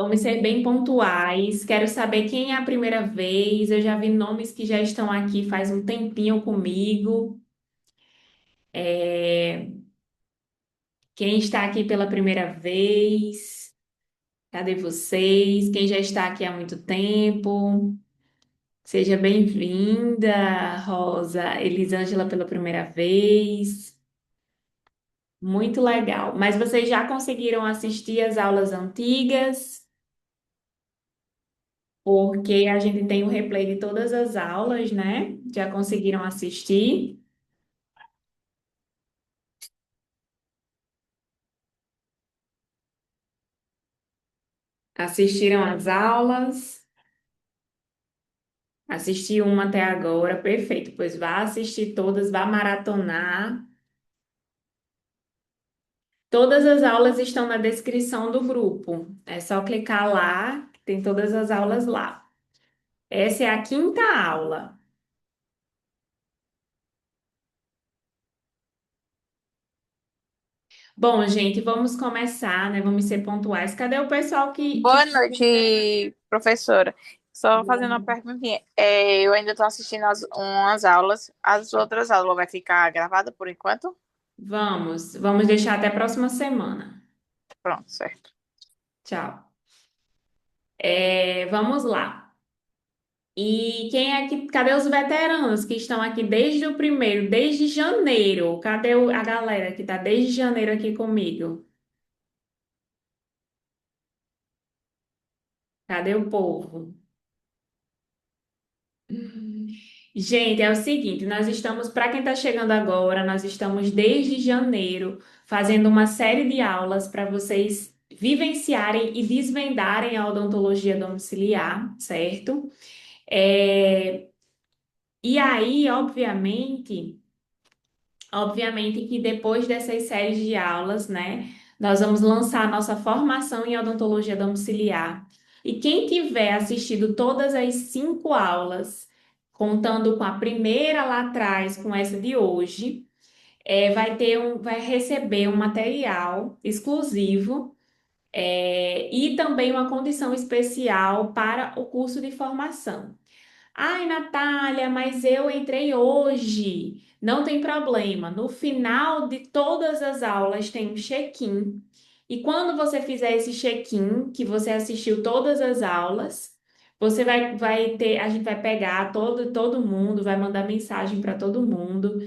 Vamos ser bem pontuais. Quero saber quem é a primeira vez. Eu já vi nomes que já estão aqui faz um tempinho comigo. É, Quem está aqui pela primeira vez? Cadê vocês? Quem já está aqui há muito tempo? Seja bem-vinda, Rosa. Elisângela pela primeira vez. Muito legal. Mas vocês já conseguiram assistir às aulas antigas? Porque a gente tem o replay de todas as aulas, né? Já conseguiram assistir? Assistiram às aulas? Assisti uma até agora, perfeito. Pois vá assistir todas, vá maratonar. Todas as aulas estão na descrição do grupo. É só clicar lá, que tem todas as aulas lá. Essa é a quinta aula. Bom, gente, vamos começar, né? Vamos ser pontuais. Cadê o pessoal que... Boa noite, professora. Só fazendo uma perguntinha. Eu ainda estou assistindo umas aulas. As outras aulas vai ficar gravada por enquanto? Vamos deixar até a próxima semana. Pronto, certo. Tchau. Vamos lá. E quem é que, cadê os veteranos que estão aqui desde o primeiro, desde janeiro? Cadê a galera que está desde janeiro aqui comigo? Cadê o povo? Gente, é o seguinte, nós estamos, para quem está chegando agora, nós estamos desde janeiro fazendo uma série de aulas para vocês vivenciarem e desvendarem a odontologia domiciliar, certo? É, e aí, obviamente que depois dessas séries de aulas, né, nós vamos lançar a nossa formação em odontologia domiciliar. E quem tiver assistido todas as 5 aulas, contando com a primeira lá atrás, com essa de hoje, vai receber um material exclusivo, e também uma condição especial para o curso de formação. Ai, Natália, mas eu entrei hoje. Não tem problema. No final de todas as aulas tem um check-in. E quando você fizer esse check-in, que você assistiu todas as aulas, você vai ter, a gente vai pegar todo mundo, vai mandar mensagem para todo mundo.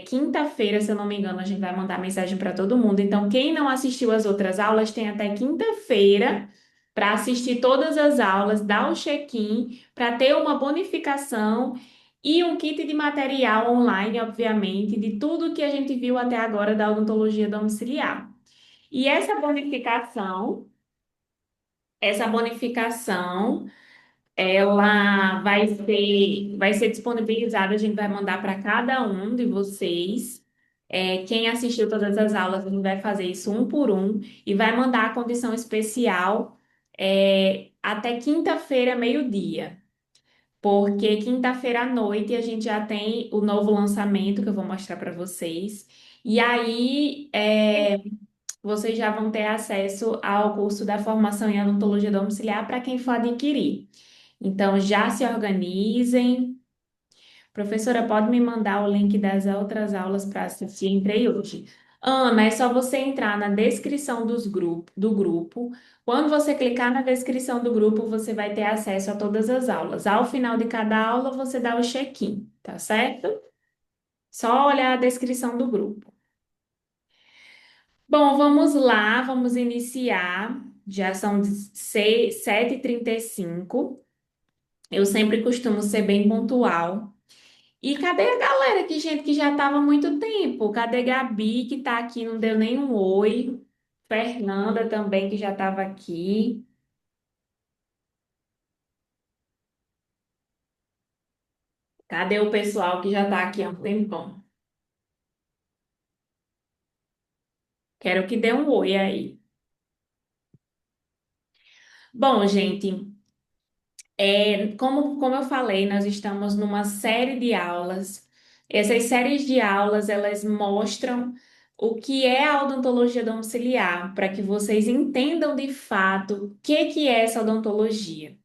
Quinta-feira, se eu não me engano, a gente vai mandar mensagem para todo mundo. Então, quem não assistiu as outras aulas tem até quinta-feira para assistir todas as aulas, dar o check-in para ter uma bonificação e um kit de material online, obviamente, de tudo que a gente viu até agora da odontologia domiciliar. E essa bonificação, ela vai ser disponibilizada, a gente vai mandar para cada um de vocês. Quem assistiu todas as aulas, a gente vai fazer isso um por um e vai mandar a condição especial, até quinta-feira, meio-dia. Porque quinta-feira à noite a gente já tem o novo lançamento que eu vou mostrar para vocês. E aí, vocês já vão ter acesso ao curso da formação em odontologia domiciliar para quem for adquirir. Então, já se organizem. Professora, pode me mandar o link das outras aulas para assistir? Entrei hoje. Ana, é só você entrar na descrição do grupo. Quando você clicar na descrição do grupo, você vai ter acesso a todas as aulas. Ao final de cada aula, você dá o check-in, tá certo? Só olhar a descrição do grupo. Bom, vamos lá, vamos iniciar. Já são 7h35. Eu sempre costumo ser bem pontual. E cadê a galera que, gente, que já estava há muito tempo? Cadê Gabi, que está aqui, não deu nenhum oi? Fernanda também, que já estava aqui. Cadê o pessoal que já está aqui há um tempão? Quero que dê um oi aí. Bom, gente, como eu falei, nós estamos numa série de aulas. Essas séries de aulas, elas mostram o que é a odontologia domiciliar, para que vocês entendam de fato o que é essa odontologia,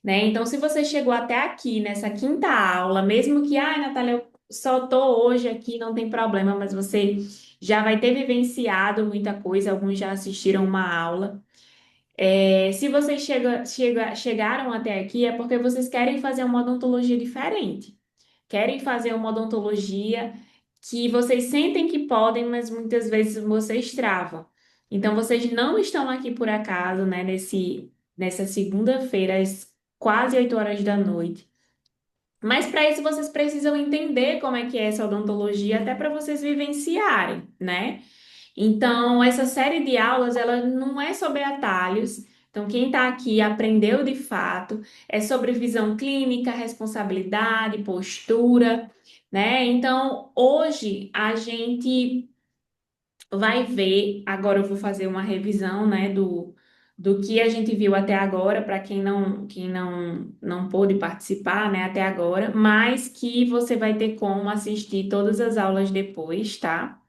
né? Então, se você chegou até aqui nessa quinta aula, mesmo que, ai, Natália, eu só tô hoje aqui, não tem problema, mas você já vai ter vivenciado muita coisa, alguns já assistiram uma aula. Se vocês chegaram até aqui, é porque vocês querem fazer uma odontologia diferente. Querem fazer uma odontologia que vocês sentem que podem, mas muitas vezes vocês travam. Então, vocês não estão aqui por acaso, né, nessa segunda-feira, às quase 8 horas da noite. Mas para isso vocês precisam entender como é que é essa odontologia, até para vocês vivenciarem, né? Então, essa série de aulas, ela não é sobre atalhos. Então, quem está aqui aprendeu de fato, é sobre visão clínica, responsabilidade, postura, né? Então, hoje a gente vai ver, agora eu vou fazer uma revisão, né, do que a gente viu até agora, para quem não pôde participar, né, até agora, mas que você vai ter como assistir todas as aulas depois, tá?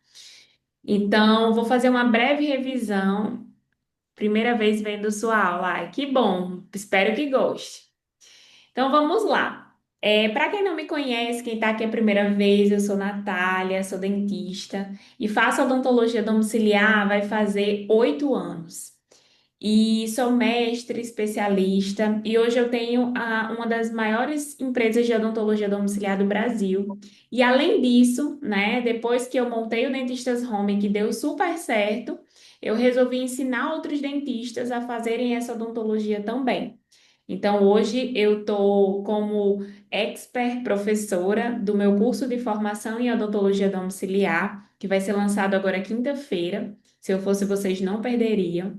Então, vou fazer uma breve revisão. Primeira vez vendo sua aula. Ai, que bom. Espero que goste. Então, vamos lá. Para quem não me conhece, quem está aqui a primeira vez, eu sou Natália, sou dentista e faço odontologia domiciliar, vai fazer 8 anos. E sou mestre, especialista, e hoje eu tenho uma das maiores empresas de odontologia domiciliar do Brasil. E além disso, né, depois que eu montei o Dentistas Home, que deu super certo, eu resolvi ensinar outros dentistas a fazerem essa odontologia também. Então, hoje eu estou como expert professora do meu curso de formação em odontologia domiciliar, que vai ser lançado agora quinta-feira. Se eu fosse vocês, não perderiam.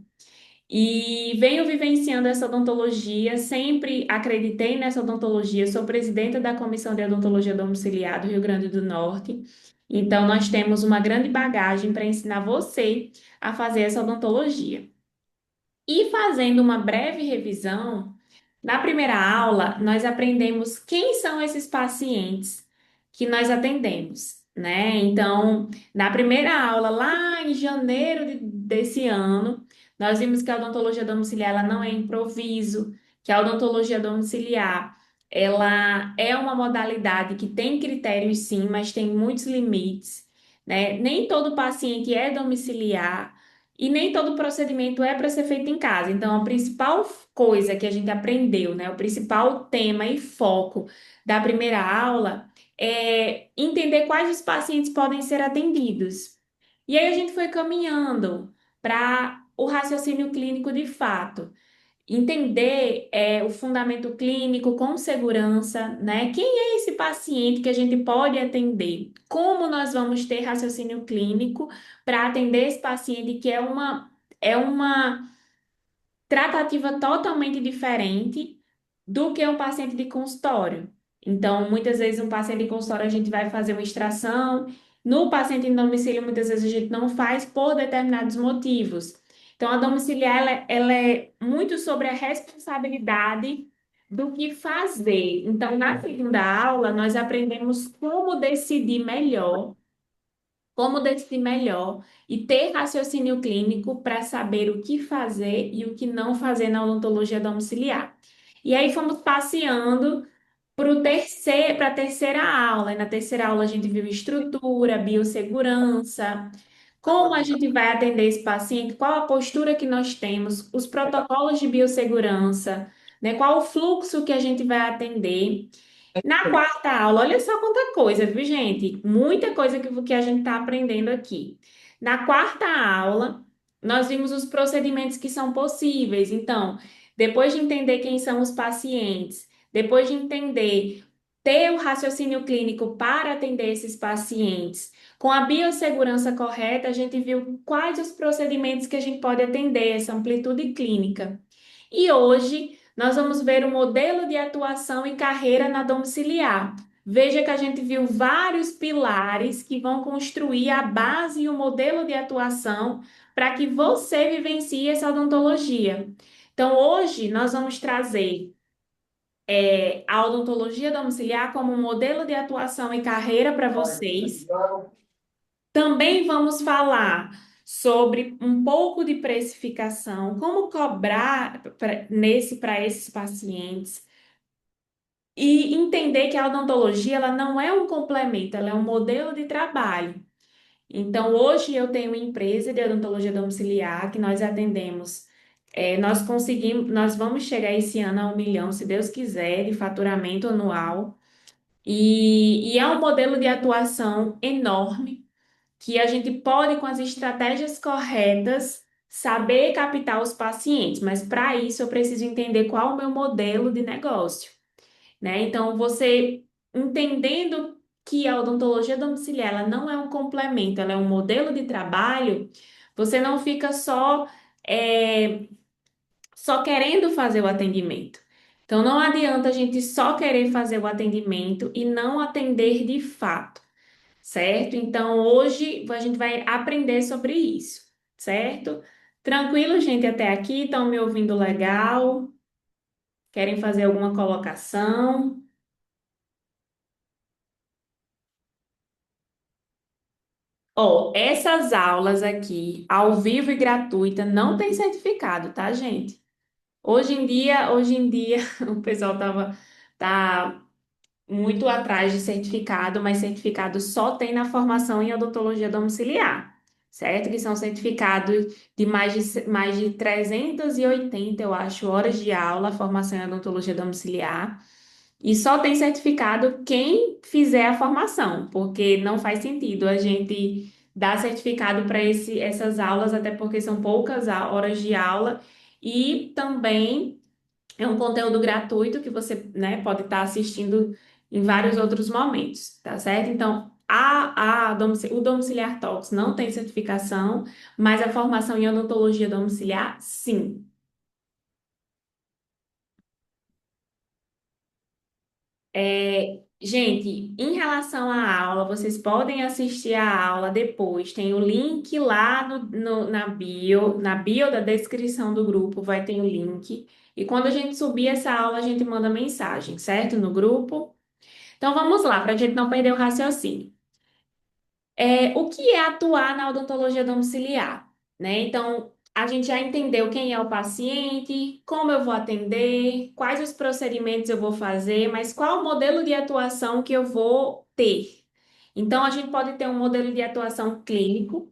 E venho vivenciando essa odontologia, sempre acreditei nessa odontologia, sou presidenta da Comissão de Odontologia Domiciliar do Rio Grande do Norte. Então, nós temos uma grande bagagem para ensinar você a fazer essa odontologia. E fazendo uma breve revisão, na primeira aula, nós aprendemos quem são esses pacientes que nós atendemos, né? Então, na primeira aula, lá em janeiro desse ano, nós vimos que a odontologia domiciliar ela não é improviso, que a odontologia domiciliar ela é uma modalidade que tem critérios sim, mas tem muitos limites, né? Nem todo paciente é domiciliar. E nem todo procedimento é para ser feito em casa. Então, a principal coisa que a gente aprendeu, né, o principal tema e foco da primeira aula é entender quais os pacientes podem ser atendidos. E aí a gente foi caminhando para o raciocínio clínico de fato. Entender o fundamento clínico com segurança, né? Quem é esse paciente que a gente pode atender? Como nós vamos ter raciocínio clínico para atender esse paciente que é uma tratativa totalmente diferente do que um paciente de consultório. Então, muitas vezes, um paciente de consultório a gente vai fazer uma extração, no paciente em domicílio, muitas vezes a gente não faz por determinados motivos. Então, a domiciliar ela é muito sobre a responsabilidade do que fazer. Então, na segunda aula, nós aprendemos como decidir melhor e ter raciocínio clínico para saber o que fazer e o que não fazer na odontologia domiciliar. E aí fomos passeando para a terceira aula. E na terceira aula a gente viu estrutura, biossegurança, como a gente vai atender esse paciente, qual a postura que nós temos, os protocolos de biossegurança, né? Qual o fluxo que a gente vai atender. Na quarta aula, olha só quanta coisa, viu, gente? Muita coisa que a gente está aprendendo aqui. Na quarta aula, nós vimos os procedimentos que são possíveis. Então, depois de entender quem são os pacientes, depois de entender, ter o raciocínio clínico para atender esses pacientes, com a biossegurança correta, a gente viu quais os procedimentos que a gente pode atender, essa amplitude clínica. E hoje nós vamos ver o modelo de atuação e carreira na domiciliar. Veja que a gente viu vários pilares que vão construir a base e o modelo de atuação para que você vivencie essa odontologia. Então, hoje nós vamos trazer a odontologia domiciliar como um modelo de atuação e carreira para vocês. Também vamos falar sobre um pouco de precificação, como cobrar para esses pacientes e entender que a odontologia ela não é um complemento, ela é um modelo de trabalho. Então, hoje eu tenho uma empresa de odontologia domiciliar que nós atendemos. Nós conseguimos, nós vamos chegar esse ano a 1 milhão, se Deus quiser, de faturamento anual. E é um modelo de atuação enorme que a gente pode, com as estratégias corretas, saber captar os pacientes. Mas para isso eu preciso entender qual é o meu modelo de negócio, né? Então, você entendendo que a odontologia domiciliar ela não é um complemento, ela é um modelo de trabalho, você não fica é, só querendo fazer o atendimento. Então, não adianta a gente só querer fazer o atendimento e não atender de fato, certo? Então, hoje a gente vai aprender sobre isso, certo? Tranquilo, gente, até aqui? Estão me ouvindo legal? Querem fazer alguma colocação? Ó, essas aulas aqui, ao vivo e gratuita, não tem certificado, tá, gente? Hoje em dia, o pessoal tá muito atrás de certificado, mas certificado só tem na formação em odontologia domiciliar, certo? Que são certificados de mais de 380, eu acho, horas de aula, formação em odontologia domiciliar. E só tem certificado quem fizer a formação, porque não faz sentido a gente dar certificado para essas aulas, até porque são poucas horas de aula e também é um conteúdo gratuito que você, né, pode estar assistindo em vários outros momentos, tá certo? Então, o Domiciliar Talks não tem certificação, mas a formação em odontologia domiciliar, sim. Gente, em relação à aula, vocês podem assistir a aula depois. Tem o link lá na bio da descrição do grupo, vai ter o link. E quando a gente subir essa aula, a gente manda mensagem, certo? No grupo. Então vamos lá, para a gente não perder o raciocínio. O que é atuar na odontologia domiciliar, né? Então, a gente já entendeu quem é o paciente, como eu vou atender, quais os procedimentos eu vou fazer, mas qual o modelo de atuação que eu vou ter. Então, a gente pode ter um modelo de atuação clínico.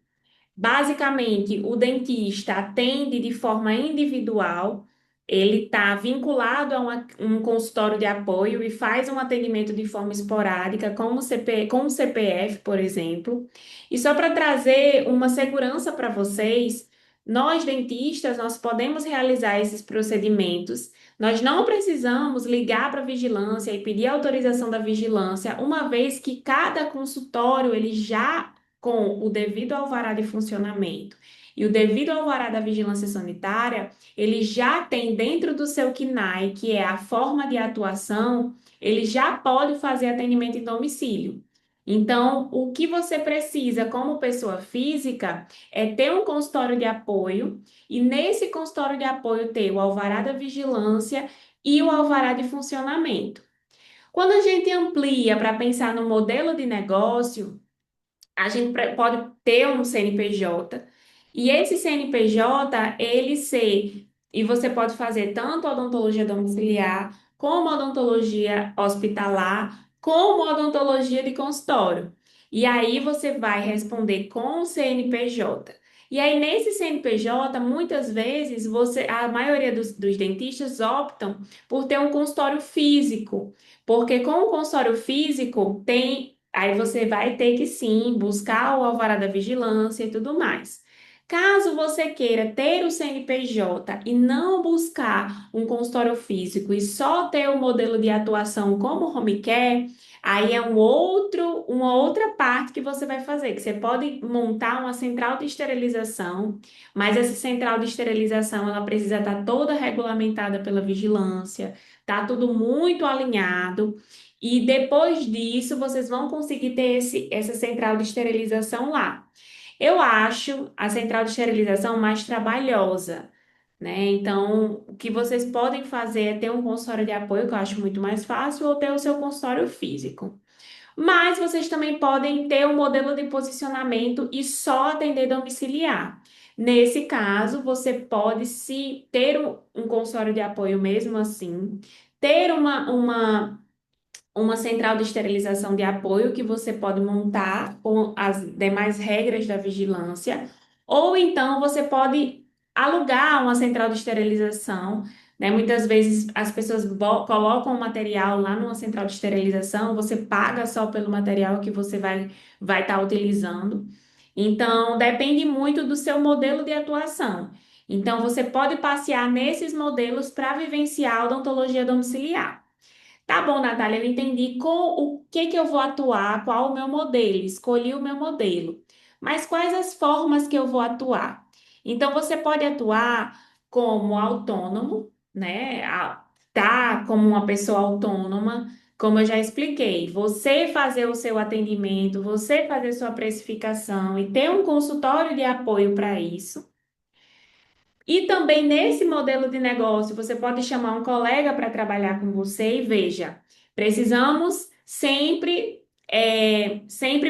Basicamente, o dentista atende de forma individual, ele está vinculado a um consultório de apoio e faz um atendimento de forma esporádica, com o CPF, por exemplo. E só para trazer uma segurança para vocês, nós dentistas, nós podemos realizar esses procedimentos. Nós não precisamos ligar para a vigilância e pedir autorização da vigilância, uma vez que cada consultório ele já com o devido alvará de funcionamento e o devido alvará da vigilância sanitária, ele já tem dentro do seu CNAE, que é a forma de atuação, ele já pode fazer atendimento em domicílio. Então, o que você precisa como pessoa física é ter um consultório de apoio e nesse consultório de apoio ter o alvará da vigilância e o alvará de funcionamento. Quando a gente amplia para pensar no modelo de negócio, a gente pode ter um CNPJ e esse CNPJ, ele ser, e você pode fazer tanto odontologia domiciliar, como odontologia hospitalar, como odontologia de consultório. E aí você vai responder com o CNPJ. E aí, nesse CNPJ, muitas vezes a maioria dos dentistas optam por ter um consultório físico, porque com o consultório físico tem. Aí você vai ter que sim buscar o alvará da vigilância e tudo mais. Caso você queira ter o CNPJ e não buscar um consultório físico e só ter o modelo de atuação como home care, aí é uma outra parte que você vai fazer, que você pode montar uma central de esterilização, mas essa central de esterilização ela precisa estar toda regulamentada pela vigilância, tá tudo muito alinhado. E depois disso, vocês vão conseguir ter essa central de esterilização lá. Eu acho a central de esterilização mais trabalhosa, né? Então, o que vocês podem fazer é ter um consultório de apoio, que eu acho muito mais fácil, ou ter o seu consultório físico. Mas vocês também podem ter um modelo de posicionamento e só atender domiciliar. Nesse caso, você pode se ter um consultório de apoio mesmo assim, ter uma central de esterilização de apoio que você pode montar com as demais regras da vigilância, ou então você pode alugar uma central de esterilização, né? Muitas vezes as pessoas colocam o material lá numa central de esterilização, você paga só pelo material que você vai estar utilizando. Então, depende muito do seu modelo de atuação. Então, você pode passear nesses modelos para vivenciar a odontologia domiciliar. Tá bom, Natália, eu entendi com o que que eu vou atuar, qual o meu modelo, escolhi o meu modelo. Mas quais as formas que eu vou atuar? Então, você pode atuar como autônomo, né? Tá como uma pessoa autônoma, como eu já expliquei. Você fazer o seu atendimento, você fazer sua precificação e ter um consultório de apoio para isso. E também nesse modelo de negócio, você pode chamar um colega para trabalhar com você e veja, precisamos sempre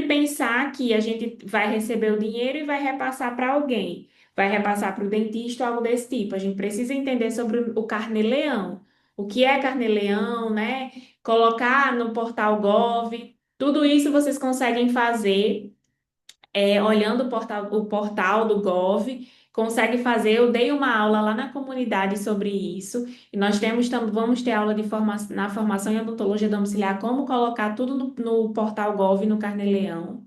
pensar que a gente vai receber o dinheiro e vai repassar para alguém, vai repassar para o dentista ou algo desse tipo. A gente precisa entender sobre o carnê-leão. O que é carnê-leão, né? Colocar no portal Gov. Tudo isso vocês conseguem fazer olhando o portal do Gov, consegue fazer. Eu dei uma aula lá na comunidade sobre isso, e nós vamos ter aula na formação em odontologia domiciliar, como colocar tudo no portal Gov, no Carnê-Leão.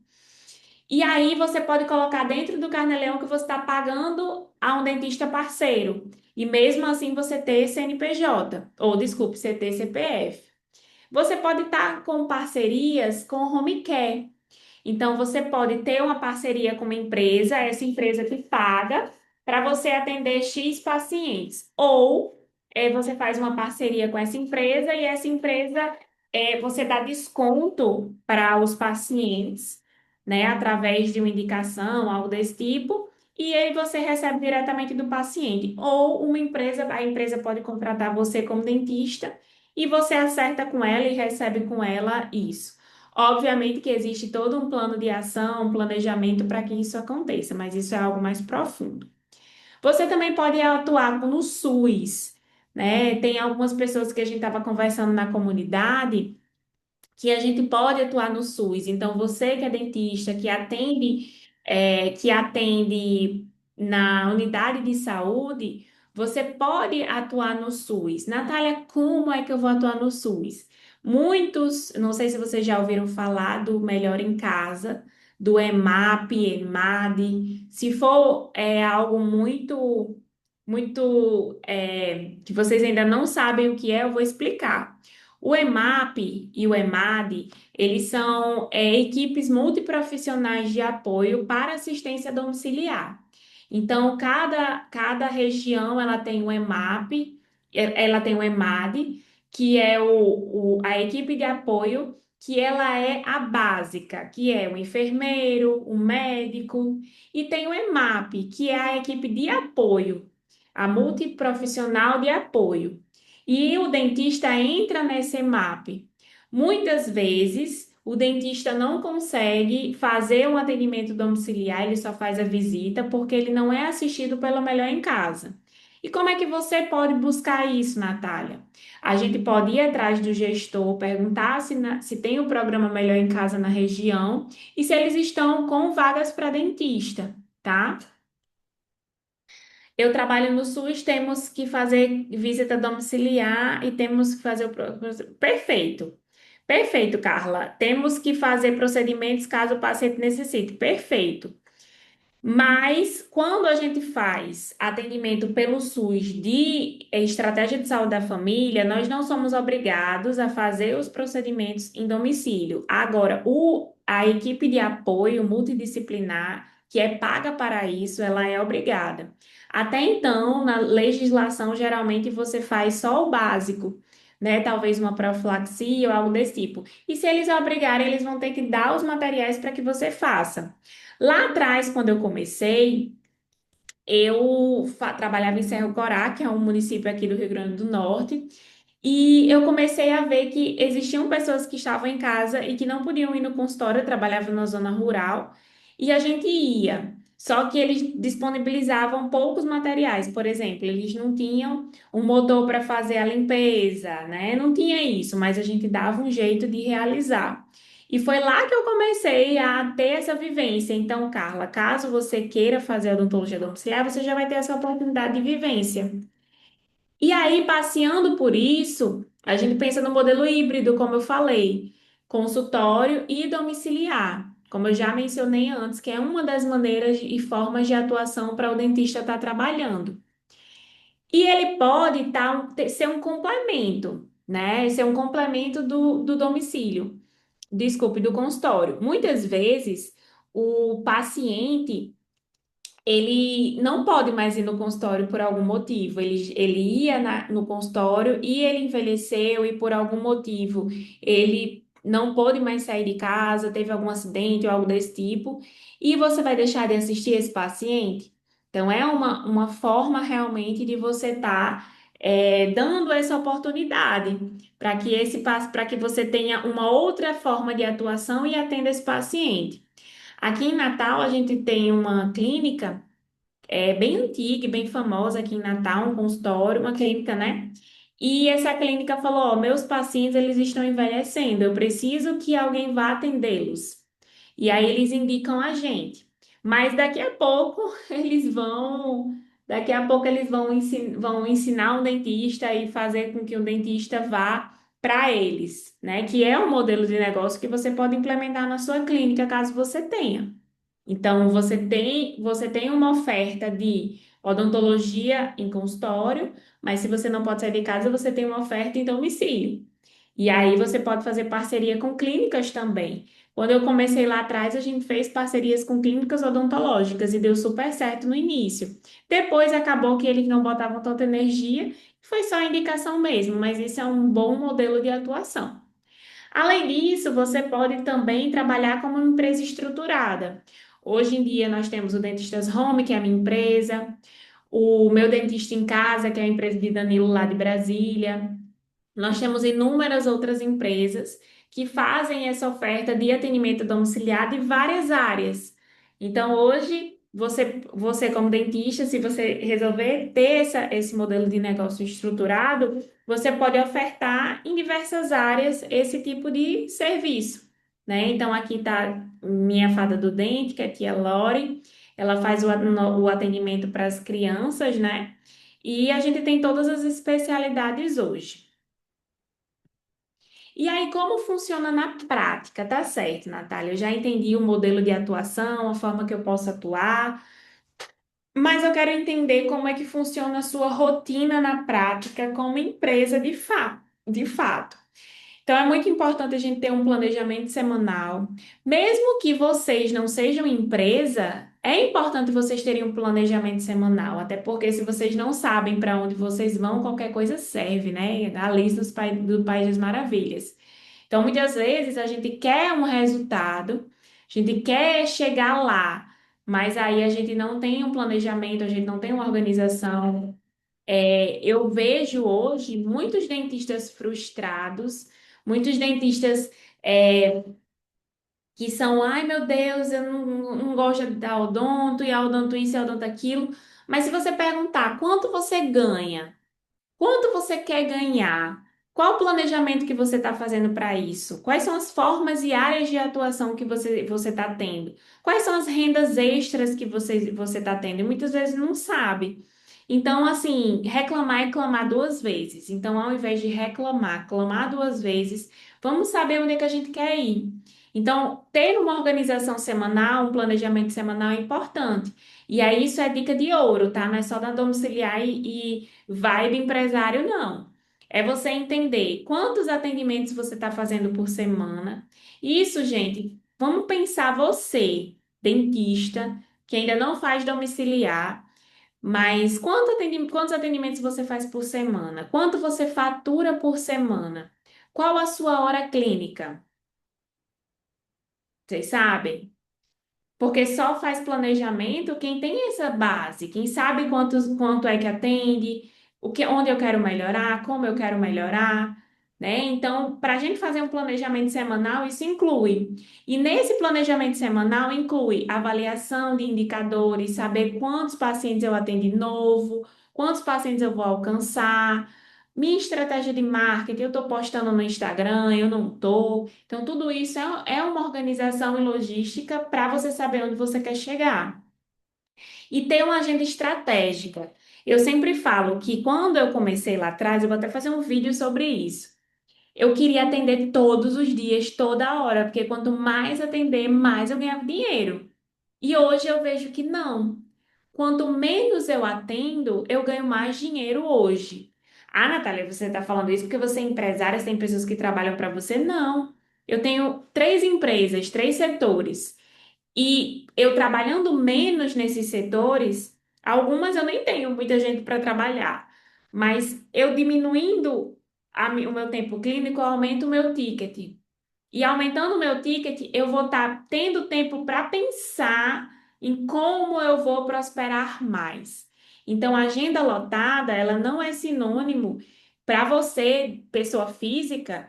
E aí você pode colocar dentro do Carnê-Leão que você está pagando a um dentista parceiro. E mesmo assim você ter CNPJ, ou desculpe, você ter CPF. Você pode estar com parcerias com o Home Care. Então, você pode ter uma parceria com uma empresa, essa empresa te paga para você atender X pacientes. Ou você faz uma parceria com essa empresa e essa empresa você dá desconto para os pacientes, né, através de uma indicação, algo desse tipo, e aí você recebe diretamente do paciente. Ou a empresa pode contratar você como dentista e você acerta com ela e recebe com ela isso. Obviamente que existe todo um plano de ação, um planejamento para que isso aconteça, mas isso é algo mais profundo. Você também pode atuar no SUS, né? Tem algumas pessoas que a gente estava conversando na comunidade que a gente pode atuar no SUS. Então, você que é dentista, que atende na unidade de saúde, você pode atuar no SUS. Natália, como é que eu vou atuar no SUS? Muitos, não sei se vocês já ouviram falar do Melhor em Casa, do EMAP, EMAD. Se for algo que vocês ainda não sabem o que é, eu vou explicar. O EMAP e o EMAD, eles são equipes multiprofissionais de apoio para assistência domiciliar. Então, cada região ela tem um EMAP, ela tem um EMAD, que é a equipe de apoio, que ela é a básica, que é o enfermeiro, o médico, e tem o EMAP, que é a equipe de apoio, a multiprofissional de apoio. E o dentista entra nesse EMAP. Muitas vezes, o dentista não consegue fazer um atendimento domiciliar, ele só faz a visita porque ele não é assistido pelo Melhor em Casa. E como é que você pode buscar isso, Natália? A gente pode ir atrás do gestor, perguntar se tem o programa Melhor em Casa na região e se eles estão com vagas para dentista, tá? Eu trabalho no SUS, temos que fazer visita domiciliar e temos que fazer Perfeito. Perfeito, Carla. Temos que fazer procedimentos caso o paciente necessite. Perfeito. Mas quando a gente faz atendimento pelo SUS de estratégia de saúde da família, nós não somos obrigados a fazer os procedimentos em domicílio. Agora, a equipe de apoio multidisciplinar, que é paga para isso, ela é obrigada. Até então, na legislação, geralmente você faz só o básico, né? Talvez uma profilaxia ou algo desse tipo. E se eles obrigarem, eles vão ter que dar os materiais para que você faça. Lá atrás, quando eu comecei, eu trabalhava em Cerro Corá, que é um município aqui do Rio Grande do Norte, E eu comecei a ver que existiam pessoas que estavam em casa e que não podiam ir no consultório, eu trabalhava na zona rural, e a gente ia. Só que eles disponibilizavam poucos materiais, por exemplo, eles não tinham um motor para fazer a limpeza, né? Não tinha isso, mas a gente dava um jeito de realizar. E foi lá que eu comecei a ter essa vivência. Então, Carla, caso você queira fazer odontologia domiciliar, você já vai ter essa oportunidade de vivência. E aí, passeando por isso, a gente pensa no modelo híbrido, como eu falei, consultório e domiciliar, como eu já mencionei antes, que é uma das maneiras e formas de atuação para o dentista estar trabalhando. E ele pode ser um complemento, né? Ser um complemento do domicílio, desculpe, do consultório. Muitas vezes, o paciente ele não pode mais ir no consultório por algum motivo. Ele ia no consultório e ele envelheceu e por algum motivo ele não pôde mais sair de casa, teve algum acidente ou algo desse tipo, e você vai deixar de assistir esse paciente? Então, é uma forma realmente de você estar dando essa oportunidade para que você tenha uma outra forma de atuação e atenda esse paciente. Aqui em Natal, a gente tem uma clínica bem antiga e bem famosa aqui em Natal, um consultório, uma clínica, né? E essa clínica falou: ó, meus pacientes eles estão envelhecendo, eu preciso que alguém vá atendê-los. E aí eles indicam a gente. Mas daqui a pouco eles vão ensinar um dentista e fazer com que o dentista vá para eles, né? Que é um modelo de negócio que você pode implementar na sua clínica, caso você tenha. Então, você tem uma oferta de odontologia em consultório, mas se você não pode sair de casa, você tem uma oferta em domicílio. E aí você pode fazer parceria com clínicas também. Quando eu comecei lá atrás, a gente fez parcerias com clínicas odontológicas e deu super certo no início. Depois acabou que eles não botavam tanta energia, foi só indicação mesmo, mas isso é um bom modelo de atuação. Além disso, você pode também trabalhar como uma empresa estruturada. Hoje em dia, nós temos o Dentistas Home, que é a minha empresa, o meu dentista em casa, que é a empresa de Danilo lá de Brasília. Nós temos inúmeras outras empresas que fazem essa oferta de atendimento domiciliar de várias áreas. Então, hoje, você como dentista, se você resolver ter esse modelo de negócio estruturado, você pode ofertar em diversas áreas esse tipo de serviço, né? Então, aqui está minha fada do dente, que é a tia Lore, ela faz o atendimento para as crianças, né? E a gente tem todas as especialidades hoje. E aí, como funciona na prática? Tá certo, Natália. Eu já entendi o modelo de atuação, a forma que eu posso atuar, mas eu quero entender como é que funciona a sua rotina na prática como empresa de fato. Então, é muito importante a gente ter um planejamento semanal. Mesmo que vocês não sejam empresa, é importante vocês terem um planejamento semanal, até porque se vocês não sabem para onde vocês vão, qualquer coisa serve, né? A Alice do País das Maravilhas. Então, muitas vezes a gente quer um resultado, a gente quer chegar lá, mas aí a gente não tem um planejamento, a gente não tem uma organização. Eu vejo hoje muitos dentistas frustrados, muitos dentistas que são, ai meu Deus, eu não gosto da odonto, e a odonto isso e a odonto aquilo. Mas se você perguntar quanto você ganha, quanto você quer ganhar? Qual o planejamento que você está fazendo para isso? Quais são as formas e áreas de atuação que você está tendo? Quais são as rendas extras que você está tendo? E muitas vezes não sabe. Então, assim, reclamar é clamar duas vezes. Então, ao invés de reclamar, clamar duas vezes, vamos saber onde é que a gente quer ir. Então, ter uma organização semanal, um planejamento semanal é importante. E aí, isso é dica de ouro, tá? Não é só da domiciliar e vibe empresário, não. É você entender quantos atendimentos você está fazendo por semana. Isso, gente, vamos pensar você, dentista, que ainda não faz domiciliar, mas quantos atendimentos você faz por semana? Quanto você fatura por semana? Qual a sua hora clínica? Vocês sabem? Porque só faz planejamento quem tem essa base, quem sabe quanto é que atende, onde eu quero melhorar, como eu quero melhorar, né? Então, para a gente fazer um planejamento semanal, isso inclui. E nesse planejamento semanal inclui avaliação de indicadores, saber quantos pacientes eu atendo de novo, quantos pacientes eu vou alcançar. Minha estratégia de marketing, eu estou postando no Instagram, eu não estou. Então, tudo isso é uma organização e logística para você saber onde você quer chegar. E ter uma agenda estratégica. Eu sempre falo que quando eu comecei lá atrás, eu vou até fazer um vídeo sobre isso. Eu queria atender todos os dias, toda hora, porque quanto mais atender, mais eu ganhava dinheiro. E hoje eu vejo que não. Quanto menos eu atendo, eu ganho mais dinheiro hoje. Ah, Natália, você está falando isso porque você é empresária, você tem pessoas que trabalham para você? Não. Eu tenho três empresas, três setores. E eu trabalhando menos nesses setores, algumas eu nem tenho muita gente para trabalhar, mas eu diminuindo o meu tempo clínico, eu aumento o meu ticket. E aumentando o meu ticket, eu vou estar tendo tempo para pensar em como eu vou prosperar mais. Então, a agenda lotada, ela não é sinônimo para você, pessoa física,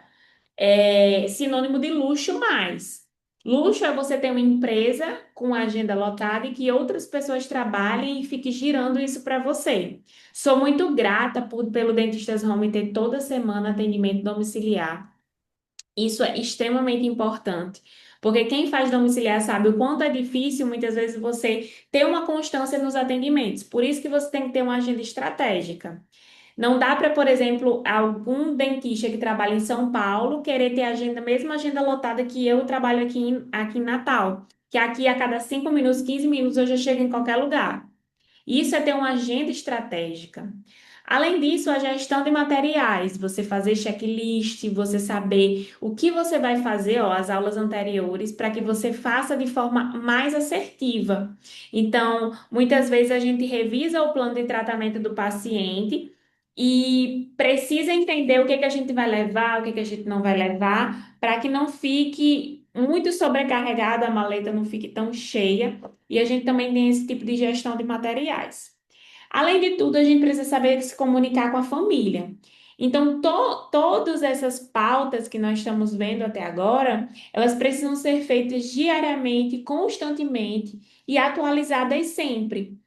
é sinônimo de luxo mais. Luxo é você ter uma empresa com agenda lotada e que outras pessoas trabalhem e fique girando isso para você. Sou muito grata pelo Dentistas Home ter toda semana atendimento domiciliar. Isso é extremamente importante. Porque quem faz domiciliar sabe o quanto é difícil muitas vezes você ter uma constância nos atendimentos. Por isso que você tem que ter uma agenda estratégica. Não dá para, por exemplo, algum dentista que trabalha em São Paulo querer ter a agenda, mesma agenda lotada que eu trabalho aqui em Natal. Que aqui a cada 5 minutos, 15 minutos eu já chego em qualquer lugar. Isso é ter uma agenda estratégica. Além disso, a gestão de materiais, você fazer checklist, você saber o que você vai fazer, ó, as aulas anteriores, para que você faça de forma mais assertiva. Então, muitas vezes a gente revisa o plano de tratamento do paciente e precisa entender o que que a gente vai levar, o que que a gente não vai levar, para que não fique muito sobrecarregado, a maleta não fique tão cheia. E a gente também tem esse tipo de gestão de materiais. Além de tudo, a gente precisa saber se comunicar com a família. Então, todas essas pautas que nós estamos vendo até agora, elas precisam ser feitas diariamente, constantemente e atualizadas sempre,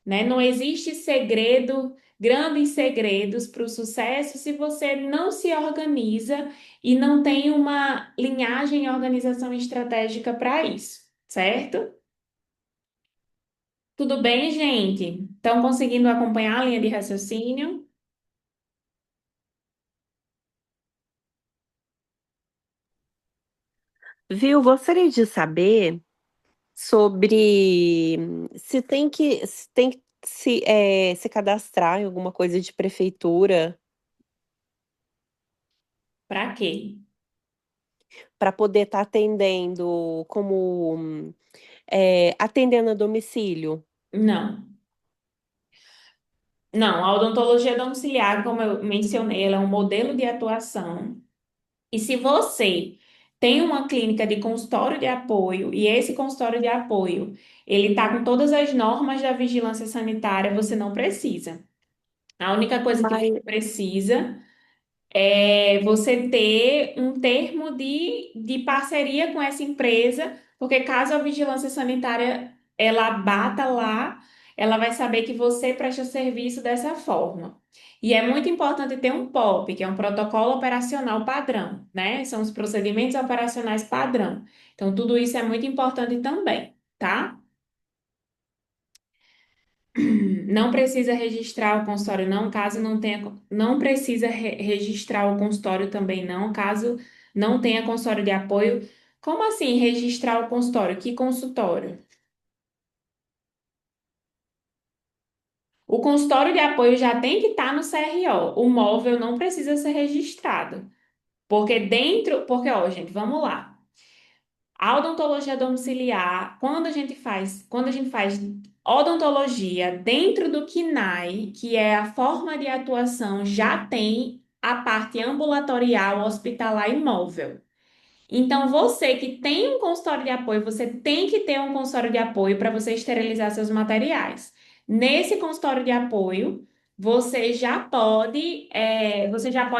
né? Não existe segredo, grandes segredos para o sucesso se você não se organiza e não tem uma linhagem e organização estratégica para isso, certo? Tudo bem, gente? Estão conseguindo acompanhar a linha de raciocínio? Viu? Gostaria de saber sobre se tem que se cadastrar em alguma coisa de prefeitura Para quê? para poder estar atendendo como atendendo a domicílio. Não. Não, a odontologia domiciliar, como eu mencionei, ela é um modelo de atuação. E se você tem uma clínica de consultório de apoio e esse consultório de apoio, ele está com todas as normas da vigilância sanitária, você não precisa. A única coisa que você Mas, precisa é você ter um termo de parceria com essa empresa, porque caso a vigilância sanitária ela bata lá, ela vai saber que você presta serviço dessa forma. E é muito importante ter um POP, que é um protocolo operacional padrão, né? São os procedimentos operacionais padrão. Então, tudo isso é muito importante também, tá? Não precisa registrar o consultório, não, caso não tenha, não precisa registrar o consultório também, não, caso não tenha consultório de apoio. Como assim registrar o consultório? Que consultório? O consultório de apoio já tem que estar no CRO. O móvel não precisa ser registrado. Porque, ó, gente, vamos lá. A odontologia domiciliar, quando a gente faz odontologia dentro do KNAI, que é a forma de atuação, já tem a parte ambulatorial, hospitalar e móvel. Então, você que tem um consultório de apoio, você tem que ter um consultório de apoio para você esterilizar seus materiais. Nesse consultório de apoio, você já pode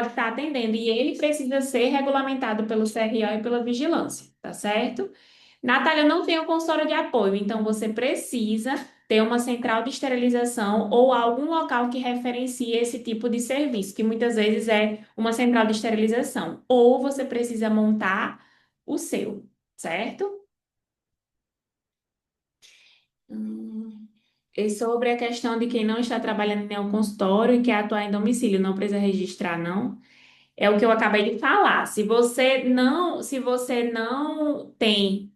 estar atendendo e ele precisa ser regulamentado pelo CRO e pela vigilância, tá certo? Natália, não tem um consultório de apoio, então você precisa ter uma central de esterilização ou algum local que referencie esse tipo de serviço, que muitas vezes é uma central de esterilização, ou você precisa montar o seu, certo? Hum. E sobre a questão de quem não está trabalhando em nenhum consultório e quer atuar em domicílio, não precisa registrar, não. É o que eu acabei de falar. Se você não tem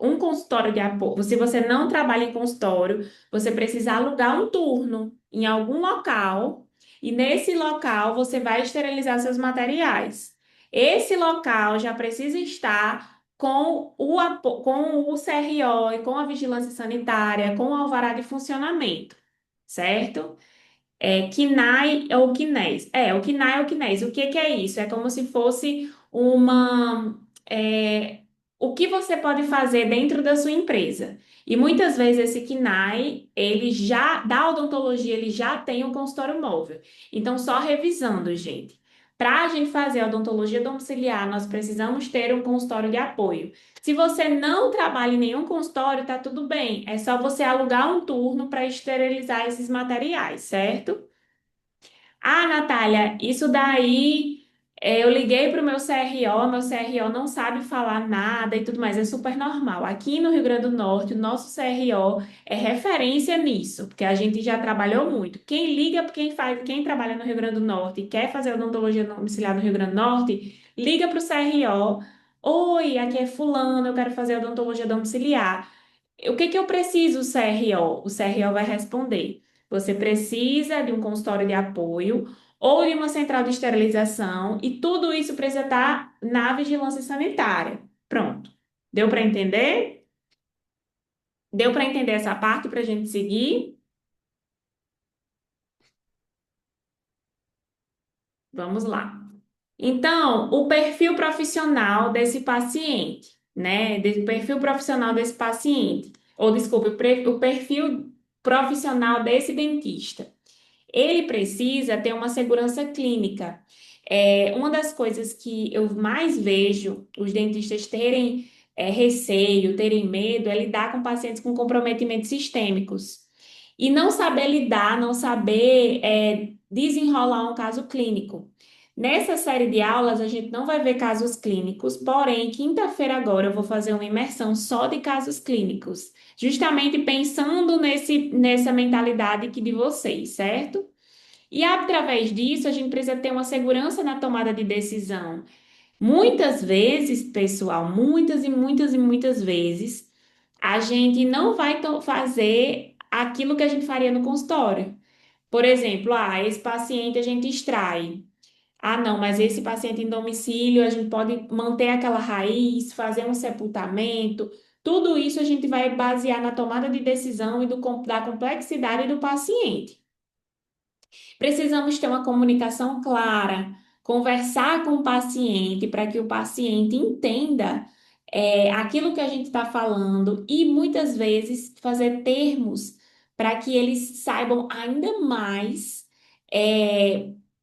um consultório de apoio, se você não trabalha em consultório, você precisa alugar um turno em algum local e nesse local você vai esterilizar seus materiais. Esse local já precisa estar com o CRO e com a vigilância sanitária, com o alvará de funcionamento, certo? KNAI ou KNES. O KNAI ou KNES. O que que é isso? É como se fosse é, o que você pode fazer dentro da sua empresa. E muitas vezes esse KNAI, da odontologia, ele já tem um consultório móvel. Então, só revisando, gente. Para a gente fazer a odontologia domiciliar, nós precisamos ter um consultório de apoio. Se você não trabalha em nenhum consultório, tá tudo bem. É só você alugar um turno para esterilizar esses materiais, certo? Ah, Natália, isso daí eu liguei para o meu CRO não sabe falar nada e tudo mais, é super normal. Aqui no Rio Grande do Norte, o nosso CRO é referência nisso, porque a gente já trabalhou muito. Quem liga, quem trabalha no Rio Grande do Norte e quer fazer odontologia domiciliar no Rio Grande do Norte, liga para o CRO. Oi, aqui é fulano, eu quero fazer odontologia domiciliar. O que que eu preciso, CRO? O CRO vai responder. Você precisa de um consultório de apoio ou de uma central de esterilização e tudo isso precisa estar na vigilância sanitária. Pronto. Deu para entender? Deu para entender essa parte para a gente seguir? Vamos lá. Então, o perfil profissional desse paciente, né? Do perfil profissional desse paciente, ou desculpe, o perfil profissional desse dentista. Ele precisa ter uma segurança clínica. Uma das coisas que eu mais vejo os dentistas terem receio, terem medo, é lidar com pacientes com comprometimentos sistêmicos. E não saber lidar, não saber desenrolar um caso clínico. Nessa série de aulas, a gente não vai ver casos clínicos, porém, quinta-feira agora eu vou fazer uma imersão só de casos clínicos, justamente pensando nessa mentalidade aqui de vocês, certo? E através disso, a gente precisa ter uma segurança na tomada de decisão. Muitas vezes, pessoal, muitas e muitas e muitas vezes, a gente não vai fazer aquilo que a gente faria no consultório. Por exemplo, esse paciente a gente extrai. Ah, não, mas esse paciente em domicílio, a gente pode manter aquela raiz, fazer um sepultamento. Tudo isso a gente vai basear na tomada de decisão e da complexidade do paciente. Precisamos ter uma comunicação clara, conversar com o paciente para que o paciente entenda aquilo que a gente está falando e muitas vezes fazer termos para que eles saibam ainda mais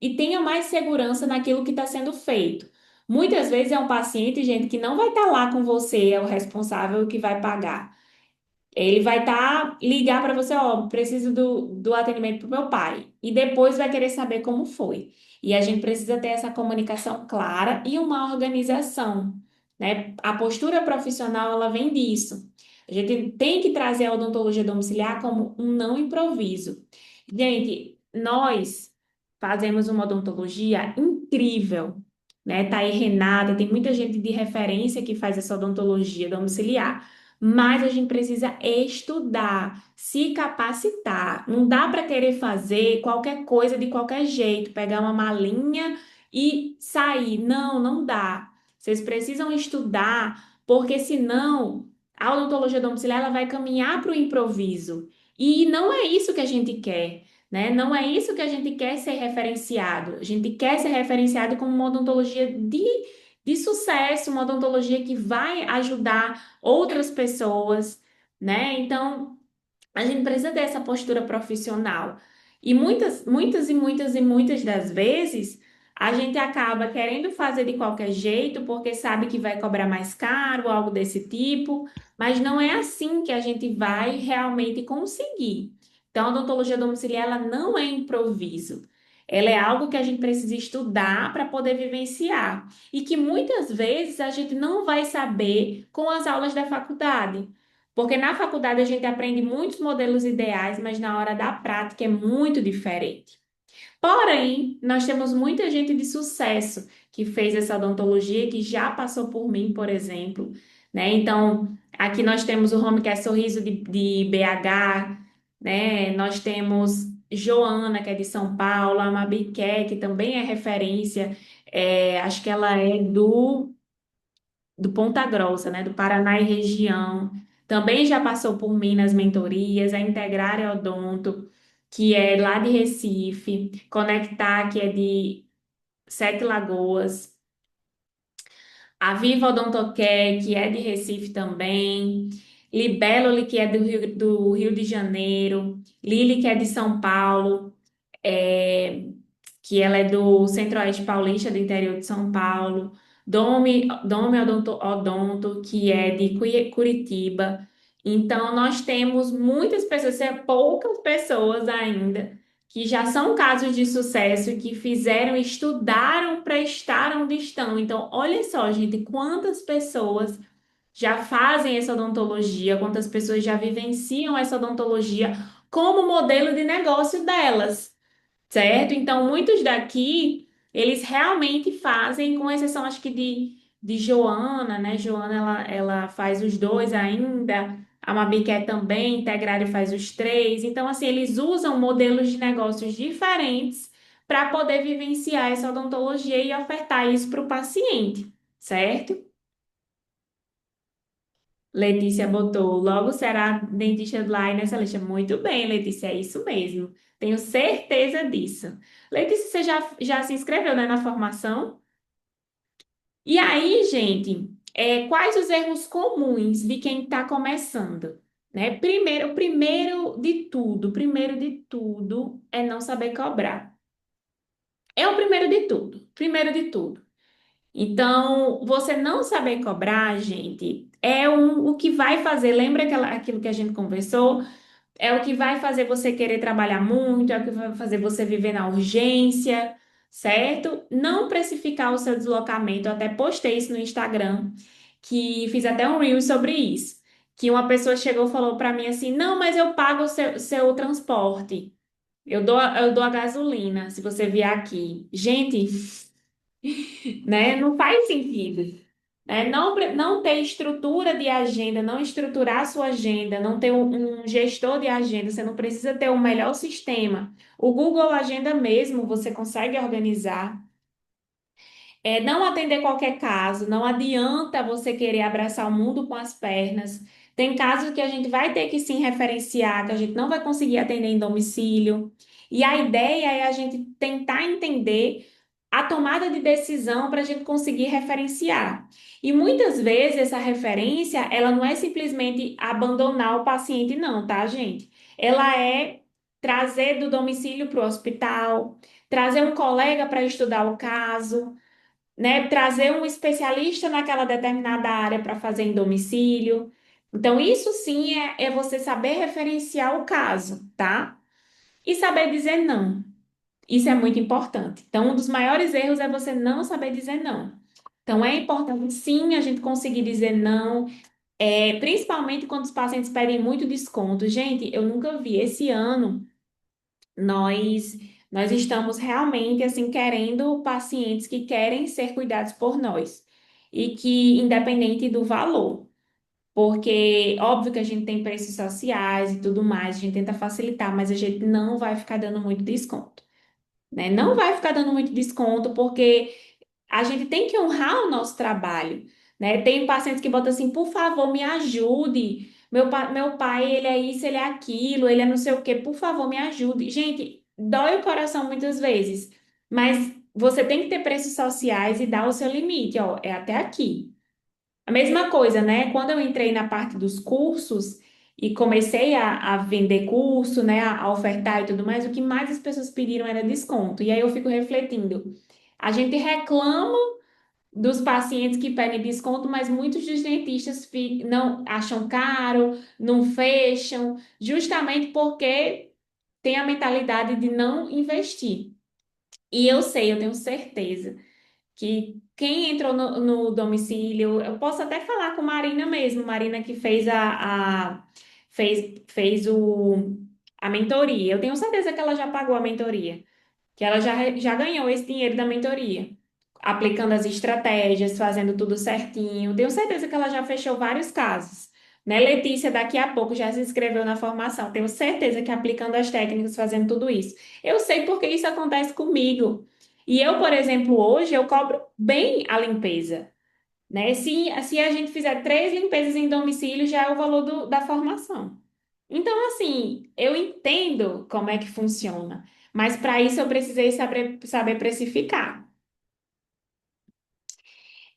e tenham mais segurança naquilo que está sendo feito. Muitas vezes é um paciente, gente, que não vai estar lá com você, é o responsável que vai pagar. Ele vai ligar para você, ó, preciso do atendimento para o meu pai. E depois vai querer saber como foi. E a gente precisa ter essa comunicação clara e uma organização, né? A postura profissional, ela vem disso. A gente tem que trazer a odontologia domiciliar como um não improviso. Gente, nós fazemos uma odontologia incrível, né? Tá aí Renata, tem muita gente de referência que faz essa odontologia domiciliar. Mas a gente precisa estudar, se capacitar. Não dá para querer fazer qualquer coisa de qualquer jeito, pegar uma malinha e sair. Não, não dá. Vocês precisam estudar, porque senão a odontologia domiciliar ela vai caminhar para o improviso. E não é isso que a gente quer, né? Não é isso que a gente quer ser referenciado. A gente quer ser referenciado como uma odontologia de sucesso, uma odontologia que vai ajudar outras pessoas, né? Então, a gente precisa dessa postura profissional. E muitas das vezes a gente acaba querendo fazer de qualquer jeito porque sabe que vai cobrar mais caro, algo desse tipo, mas não é assim que a gente vai realmente conseguir. Então, a odontologia domiciliar ela não é improviso. Ela é algo que a gente precisa estudar para poder vivenciar e que muitas vezes a gente não vai saber com as aulas da faculdade. Porque na faculdade a gente aprende muitos modelos ideais, mas na hora da prática é muito diferente. Porém, nós temos muita gente de sucesso que fez essa odontologia, que já passou por mim, por exemplo, né? Então, aqui nós temos o Home Care Sorriso de BH, né? Nós temos Joana, que é de São Paulo, a Mabiqué, que também é referência, acho que ela é do Ponta Grossa, né, do Paraná e região. Também já passou por mim nas mentorias, a Integrar Odonto, que é lá de Recife, Conectar, que é de Sete Lagoas, a Viva Odontocare, que é de Recife também, Libélula, que é do Rio de Janeiro, Lili, que é de São Paulo, é, que ela é do Centro-Oeste Paulista, do interior de São Paulo, Dome Odonto, que é de Curitiba. Então, nós temos muitas pessoas, poucas pessoas ainda, que já são casos de sucesso e que fizeram, estudaram para estar onde estão. Então, olha só, gente, quantas pessoas já fazem essa odontologia, quantas pessoas já vivenciam essa odontologia como modelo de negócio delas, certo? Então, muitos daqui, eles realmente fazem, com exceção, acho que de Joana, né? Joana, ela faz os dois ainda, a Mabi quer também, Integrário faz os três. Então, assim, eles usam modelos de negócios diferentes para poder vivenciar essa odontologia e ofertar isso para o paciente, certo? Letícia botou, logo será dentista lá nessa lista. Muito bem, Letícia, é isso mesmo. Tenho certeza disso. Letícia, você já se inscreveu, né, na formação? E aí, gente, quais os erros comuns de quem está começando? Né? Primeiro de tudo é não saber cobrar. É o primeiro de tudo, primeiro de tudo. Então, você não saber cobrar, gente, o que vai fazer. Lembra aquilo que a gente conversou? É o que vai fazer você querer trabalhar muito, é o que vai fazer você viver na urgência, certo? Não precificar o seu deslocamento. Eu até postei isso no Instagram, que fiz até um reel sobre isso. Que uma pessoa chegou e falou para mim assim: Não, mas eu pago o seu transporte. Eu dou a gasolina, se você vier aqui. Gente, né? Não faz sentido. Né? Não ter estrutura de agenda, não estruturar a sua agenda, não ter um gestor de agenda, você não precisa ter o melhor sistema. O Google Agenda mesmo você consegue organizar. Não atender qualquer caso, não adianta você querer abraçar o mundo com as pernas. Tem casos que a gente vai ter que sim referenciar, que a gente não vai conseguir atender em domicílio. E a ideia é a gente tentar entender a tomada de decisão para a gente conseguir referenciar. E muitas vezes essa referência, ela não é simplesmente abandonar o paciente, não, tá, gente? Ela é trazer do domicílio para o hospital, trazer um colega para estudar o caso, né? Trazer um especialista naquela determinada área para fazer em domicílio. Então, isso sim é você saber referenciar o caso, tá? E saber dizer não. Isso é muito importante. Então, um dos maiores erros é você não saber dizer não. Então, é importante sim a gente conseguir dizer não, principalmente quando os pacientes pedem muito desconto. Gente, eu nunca vi. Esse ano, nós, nós estamos realmente assim querendo pacientes que querem ser cuidados por nós. E que, independente do valor. Porque, óbvio que a gente tem preços sociais e tudo mais, a gente tenta facilitar, mas a gente não vai ficar dando muito desconto, né? Não vai ficar dando muito desconto, porque a gente tem que honrar o nosso trabalho, né? Tem pacientes que botam assim, por favor, me ajude. Meu pai, ele é isso, ele é aquilo, ele é não sei o quê, por favor, me ajude. Gente, dói o coração muitas vezes, mas você tem que ter preços sociais e dar o seu limite, ó, é até aqui. A mesma coisa, né? Quando eu entrei na parte dos cursos, e comecei a vender curso, né, a ofertar e tudo mais, o que mais as pessoas pediram era desconto. E aí eu fico refletindo. A gente reclama dos pacientes que pedem desconto, mas muitos dos dentistas não acham caro, não fecham, justamente porque tem a mentalidade de não investir. E eu sei, eu tenho certeza que quem entrou no domicílio, eu posso até falar com Marina mesmo, Marina que fez fez a mentoria. Eu tenho certeza que ela já pagou a mentoria, que ela já ganhou esse dinheiro da mentoria, aplicando as estratégias, fazendo tudo certinho. Tenho certeza que ela já fechou vários casos. Né, Letícia, daqui a pouco já se inscreveu na formação. Tenho certeza que aplicando as técnicas, fazendo tudo isso. Eu sei porque isso acontece comigo. E eu, por exemplo, hoje eu cobro bem a limpeza, né? Se a gente fizer 3 limpezas em domicílio, já é o valor da formação. Então, assim, eu entendo como é que funciona, mas para isso eu precisei saber precificar.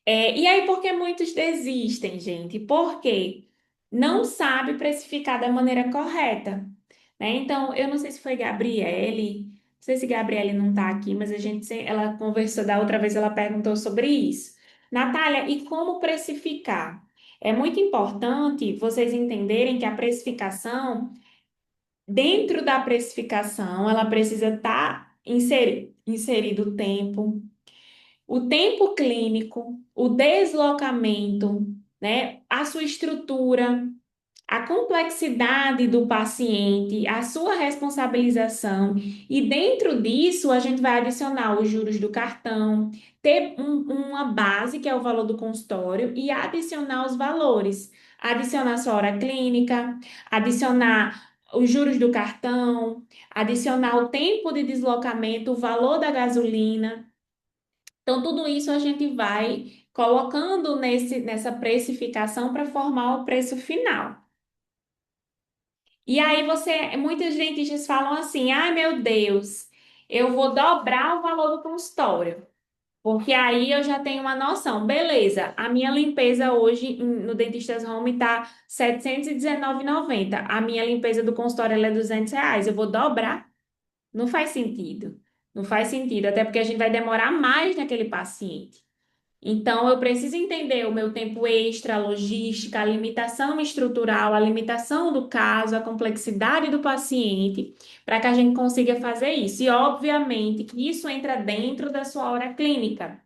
E aí, por que muitos desistem, gente? Porque não sabe precificar da maneira correta, né? Então, eu não sei se foi Gabriele, não sei se Gabriele não está aqui, mas ela conversou da outra vez, ela perguntou sobre isso. Natália, e como precificar? É muito importante vocês entenderem que a precificação, dentro da precificação, ela precisa estar inserido o tempo clínico, o deslocamento, né, a sua estrutura, a complexidade do paciente, a sua responsabilização, e dentro disso a gente vai adicionar os juros do cartão, ter uma base, que é o valor do consultório, e adicionar os valores. Adicionar sua hora clínica, adicionar os juros do cartão, adicionar o tempo de deslocamento, o valor da gasolina. Então, tudo isso a gente vai colocando nessa precificação para formar o preço final. E aí muitos dentistas falam assim: ai meu Deus, eu vou dobrar o valor do consultório, porque aí eu já tenho uma noção. Beleza, a minha limpeza hoje no Dentistas Home está R$ 719,90. A minha limpeza do consultório ela é R$ 200. Eu vou dobrar? Não faz sentido. Não faz sentido, até porque a gente vai demorar mais naquele paciente. Então, eu preciso entender o meu tempo extra, a logística, a limitação estrutural, a limitação do caso, a complexidade do paciente, para que a gente consiga fazer isso. E, obviamente, que isso entra dentro da sua hora clínica.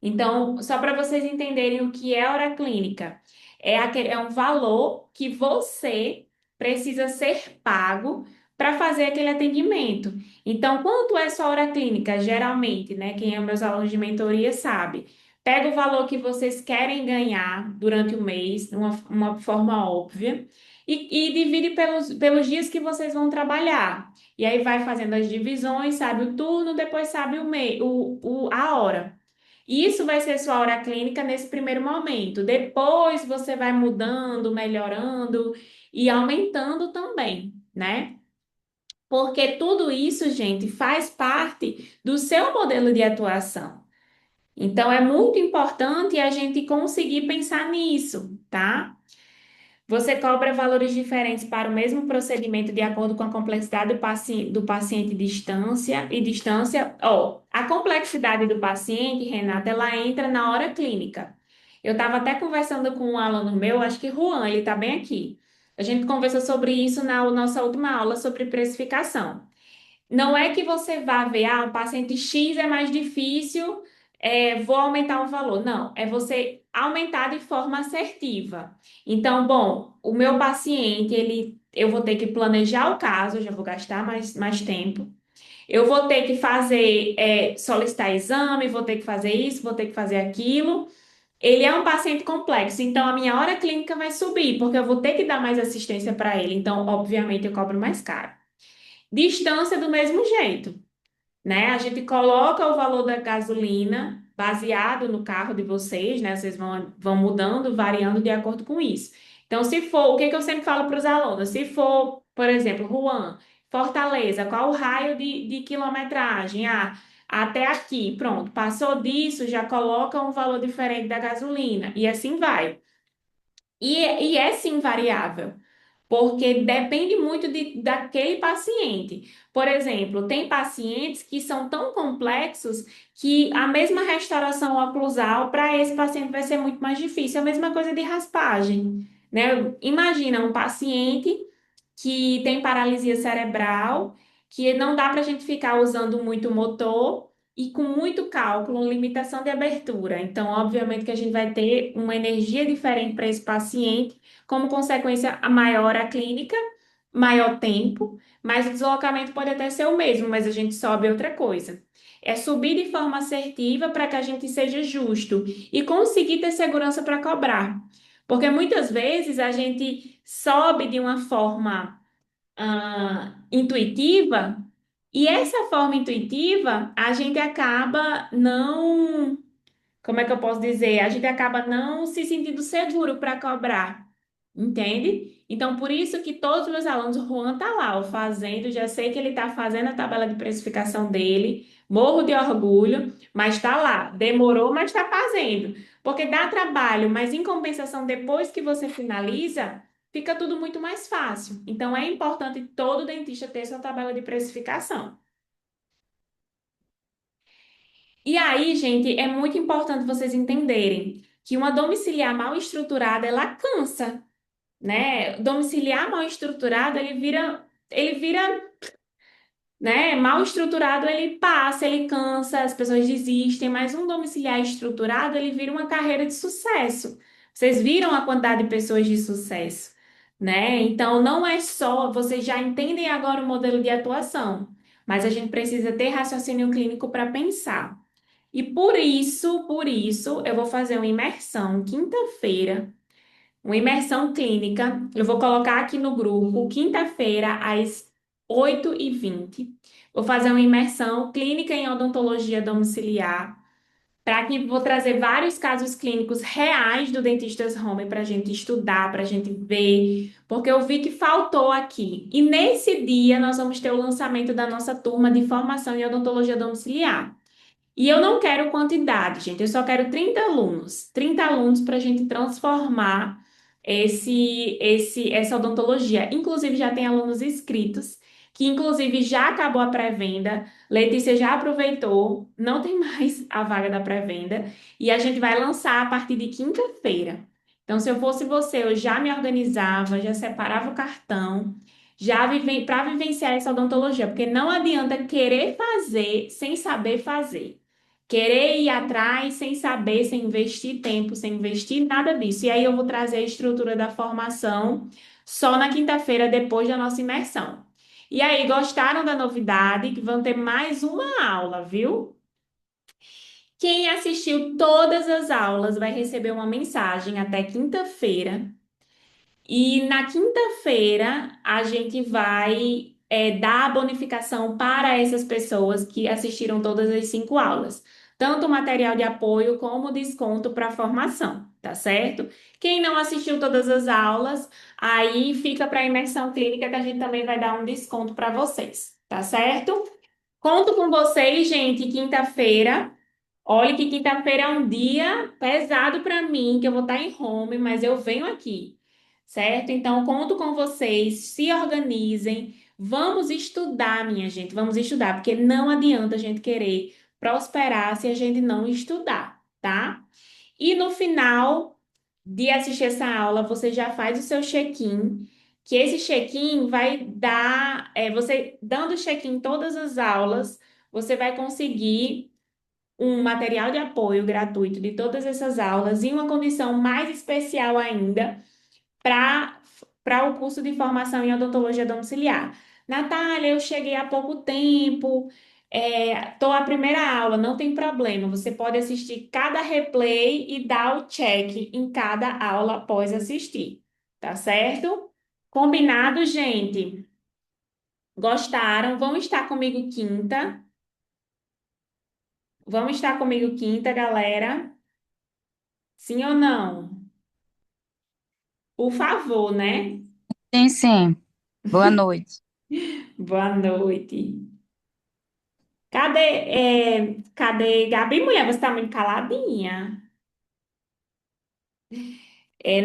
Então, só para vocês entenderem o que é hora clínica, é um valor que você precisa ser pago para fazer aquele atendimento. Então, quanto é sua hora clínica? Geralmente, né? Quem é meus alunos de mentoria sabe. Pega o valor que vocês querem ganhar durante o mês, de uma forma óbvia, e divide pelos dias que vocês vão trabalhar. E aí vai fazendo as divisões, sabe o turno, depois sabe a hora. Isso vai ser sua hora clínica nesse primeiro momento. Depois você vai mudando, melhorando e aumentando também, né? Porque tudo isso, gente, faz parte do seu modelo de atuação. Então, é muito importante a gente conseguir pensar nisso, tá? Você cobra valores diferentes para o mesmo procedimento de acordo com a complexidade do paciente e distância. Ó, a complexidade do paciente, Renata, ela entra na hora clínica. Eu estava até conversando com um aluno meu, acho que Juan, ele está bem aqui. A gente conversou sobre isso na nossa última aula sobre precificação. Não é que você vá ver, o paciente X é mais difícil, vou aumentar o valor. Não, é você aumentar de forma assertiva. Então, bom, o meu paciente, eu vou ter que planejar o caso, eu já vou gastar mais tempo. Eu vou ter que fazer, solicitar exame, vou ter que fazer isso, vou ter que fazer aquilo. Ele é um paciente complexo, então a minha hora clínica vai subir, porque eu vou ter que dar mais assistência para ele. Então, obviamente, eu cobro mais caro. Distância do mesmo jeito, né? A gente coloca o valor da gasolina baseado no carro de vocês, né? Vocês vão mudando, variando de acordo com isso. Então, se for, o que que eu sempre falo para os alunos? Se for, por exemplo, Juan, Fortaleza, qual o raio de quilometragem? Até aqui, pronto. Passou disso, já coloca um valor diferente da gasolina. E assim vai. E é sim variável. porque depende muito daquele paciente. Por exemplo, tem pacientes que são tão complexos que a mesma restauração oclusal para esse paciente vai ser muito mais difícil. A mesma coisa de raspagem, né? Imagina um paciente que tem paralisia cerebral, que não dá para a gente ficar usando muito motor e com muito cálculo, limitação de abertura. Então, obviamente que a gente vai ter uma energia diferente para esse paciente, como consequência, a maior a clínica, maior tempo, mas o deslocamento pode até ser o mesmo, mas a gente sobe outra coisa. É subir de forma assertiva para que a gente seja justo e conseguir ter segurança para cobrar. Porque muitas vezes a gente sobe de uma forma intuitiva, e essa forma intuitiva a gente acaba não, como é que eu posso dizer? A gente acaba não se sentindo seguro para cobrar, entende? Então, por isso que todos os meus alunos, o Juan tá lá, ó, fazendo, já sei que ele tá fazendo a tabela de precificação dele, morro de orgulho, mas tá lá, demorou, mas tá fazendo. Porque dá trabalho, mas em compensação, depois que você finaliza, fica tudo muito mais fácil. Então, é importante todo dentista ter sua tabela de precificação. E aí, gente, é muito importante vocês entenderem que uma domiciliar mal estruturada, ela cansa, né? Domiciliar mal estruturado, ele vira, né? Mal estruturado, ele passa, ele cansa, as pessoas desistem, mas um domiciliar estruturado, ele vira uma carreira de sucesso. Vocês viram a quantidade de pessoas de sucesso, né? Então, não é só, vocês já entendem agora o modelo de atuação, mas a gente precisa ter raciocínio clínico para pensar. E por isso, eu vou fazer uma imersão quinta-feira, uma imersão clínica. Eu vou colocar aqui no grupo, quinta-feira, às 8h20. Vou fazer uma imersão clínica em odontologia domiciliar, para que vou trazer vários casos clínicos reais do Dentistas Home para a gente estudar, para a gente ver, porque eu vi que faltou aqui. E nesse dia nós vamos ter o lançamento da nossa turma de formação em odontologia domiciliar. E eu não quero quantidade, gente, eu só quero 30 alunos. 30 alunos para a gente transformar essa odontologia. Inclusive, já tem alunos inscritos, que inclusive já acabou a pré-venda. Letícia já aproveitou, não tem mais a vaga da pré-venda. E a gente vai lançar a partir de quinta-feira. Então, se eu fosse você, eu já me organizava, já separava o cartão, já para vivenciar essa odontologia, porque não adianta querer fazer sem saber fazer. Querer ir atrás sem saber, sem investir tempo, sem investir nada disso. E aí eu vou trazer a estrutura da formação só na quinta-feira, depois da nossa imersão. E aí, gostaram da novidade? Que vão ter mais uma aula, viu? Quem assistiu todas as aulas vai receber uma mensagem até quinta-feira e na quinta-feira a gente vai dar a bonificação para essas pessoas que assistiram todas as 5 aulas, tanto o material de apoio como desconto para a formação, tá certo? Quem não assistiu todas as aulas, aí fica para a imersão clínica que a gente também vai dar um desconto para vocês, tá certo? Conto com vocês, gente, quinta-feira. Olha que quinta-feira é um dia pesado para mim, que eu vou estar em home, mas eu venho aqui, certo? Então, conto com vocês, se organizem, vamos estudar, minha gente, vamos estudar, porque não adianta a gente querer prosperar se a gente não estudar, tá? E no final de assistir essa aula, você já faz o seu check-in, que esse check-in vai dar, você dando check-in em todas as aulas, você vai conseguir um material de apoio gratuito de todas essas aulas e uma condição mais especial ainda para o curso de formação em odontologia domiciliar. Natália, eu cheguei há pouco tempo, estou a primeira aula, não tem problema. Você pode assistir cada replay e dar o check em cada aula após assistir, tá certo? Combinado, gente? Gostaram? Vão estar comigo quinta? Vão estar comigo quinta, galera? Sim ou não? Por favor, né? Sim, sim. Boa noite. Boa noite. Cadê Gabi, mulher? Você tá muito caladinha.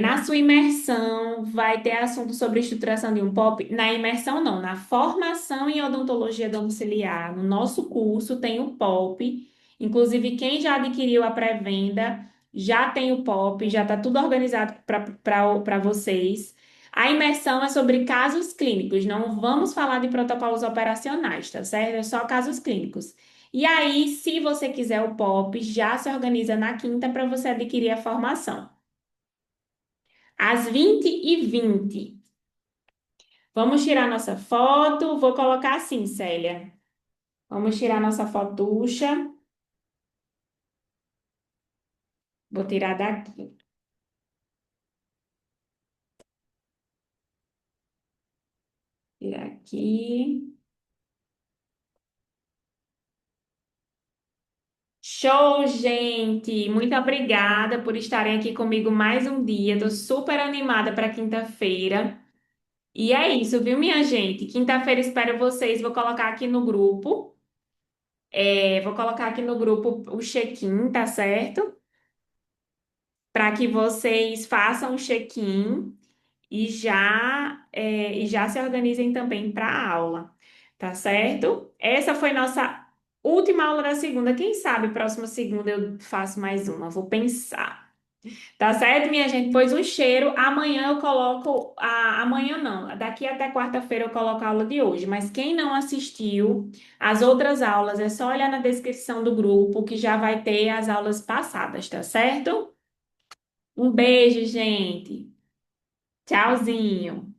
Na sua imersão, vai ter assunto sobre estruturação de um POP? Na imersão, não, na formação em odontologia domiciliar. No nosso curso tem o POP. Inclusive, quem já adquiriu a pré-venda já tem o POP, já está tudo organizado para vocês. A imersão é sobre casos clínicos, não vamos falar de protocolos operacionais, tá certo? É só casos clínicos. E aí, se você quiser o POP, já se organiza na quinta para você adquirir a formação. Às 20h20. Vamos tirar nossa foto. Vou colocar assim, Célia. Vamos tirar nossa fotucha. Vou tirar daqui. Tirar aqui. Show, gente! Muito obrigada por estarem aqui comigo mais um dia. Estou super animada para quinta-feira. E é isso, viu, minha gente? Quinta-feira espero vocês. Vou colocar aqui no grupo. Vou colocar aqui no grupo o check-in, tá certo? Para que vocês façam o check-in e já se organizem também para a aula, tá certo? Essa foi nossa última aula da segunda. Quem sabe próxima segunda eu faço mais uma, vou pensar. Tá certo, minha gente? Pois um cheiro. Amanhã eu coloco. Amanhã não, daqui até quarta-feira eu coloco a aula de hoje. Mas quem não assistiu as outras aulas, é só olhar na descrição do grupo que já vai ter as aulas passadas, tá certo? Um beijo, gente. Tchauzinho.